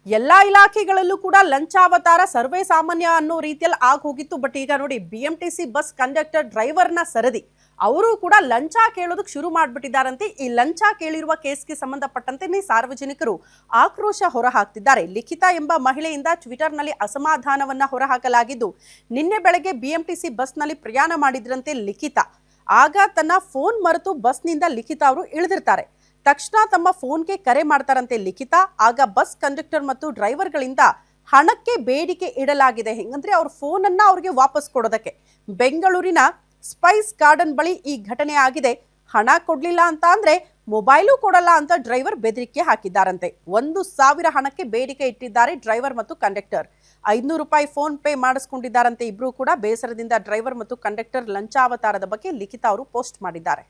ಎಲ್ಲಾ ಇಲಾಖೆಗಳಲ್ಲೂ ಕೂಡ ಲಂಚಾವತಾರ ಸರ್ವೇ ಸಾಮಾನ್ಯ ಅನ್ನೋ ರೀತಿಯಲ್ಲಿ ಹೋಗಿತ್ತು. ಬಟ್ ಈಗ ನೋಡಿ, BMTC ಬಸ್ ಕಂಡಕ್ಟರ್ ಡ್ರೈವರ್ನ ಸರದಿ ಅವರು ಕೂಡ ಲಂಚ ಕೇಳೋದಕ್ಕೆ ಶುರು ಮಾಡಿಬಿಟ್ಟಿದ್ದಾರಂತೆ. ಈ ಲಂಚ ಕೇಳಿರುವ ಕೇಸ್ಗೆ ಸಂಬಂಧಪಟ್ಟಂತೆ ಸಾರ್ವಜನಿಕರು ಆಕ್ರೋಶ ಹೊರಹಾಕ್ತಿದ್ದಾರೆ. ಲಿಖಿತಾ ಎಂಬ ಮಹಿಳೆಯಿಂದ ಟ್ವಿಟರ್ನಲ್ಲಿ ಅಸಮಾಧಾನವನ್ನ ಹೊರಹಾಕಲಾಗಿದ್ದು, ನಿನ್ನೆ ಬೆಳಗ್ಗೆ BMTC ಬಸ್ನಲ್ಲಿ ಪ್ರಯಾಣ ಮಾಡಿದ್ರಂತೆ ಲಿಖಿತಾ. ಆಗ ತನ್ನ ಫೋನ್ ಮರೆತು ಬಸ್ನಿಂದ ಲಿಖಿತಾ ಅವರು ಇಳಿದಿರ್ತಾರೆ. ತಕ್ಷಣ ತಮ್ಮ ಫೋನ್ಗೆ ಕರೆ ಮಾಡ್ತಾರಂತೆ ಲಿಖಿತಾ. ಆಗ ಬಸ್ ಕಂಡಕ್ಟರ್ ಮತ್ತು ಡ್ರೈವರ್ಗಳಿಂದ ಹಣಕ್ಕೆ ಬೇಡಿಕೆ ಇಡಲಾಗಿದೆ. ಹೆಂಗಂದ್ರೆ ಅವ್ರ ಫೋನ್ ಅನ್ನ ಅವ್ರಿಗೆ ವಾಪಸ್ ಕೊಡೋದಕ್ಕೆ. ಬೆಂಗಳೂರಿನ ಸ್ಪೈಸ್ ಗಾರ್ಡನ್ ಬಳಿ ಈ ಘಟನೆ ಆಗಿದೆ. ಹಣ ಕೊಡ್ಲಿಲ್ಲ ಅಂತ ಅಂದ್ರೆ ಮೊಬೈಲು ಕೊಡಲ್ಲ ಅಂತ ಡ್ರೈವರ್ ಬೆದರಿಕೆ ಹಾಕಿದ್ದಾರಂತೆ. 1,000 ಹಣಕ್ಕೆ ಬೇಡಿಕೆ ಇಟ್ಟಿದ್ದಾರೆ ಡ್ರೈವರ್ ಮತ್ತು ಕಂಡಕ್ಟರ್. 500 ರೂಪಾಯಿ ಫೋನ್ ಪೇ ಮಾಡಿಸ್ಕೊಂಡಿದ್ದಾರಂತೆ ಇಬ್ರು ಕೂಡ. ಬೇಸರದಿಂದ ಡ್ರೈವರ್ ಮತ್ತು ಕಂಡಕ್ಟರ್ ಲಂಚಾವತಾರದ ಬಗ್ಗೆ ಲಿಖಿತಾ ಅವರು ಪೋಸ್ಟ್ ಮಾಡಿದ್ದಾರೆ.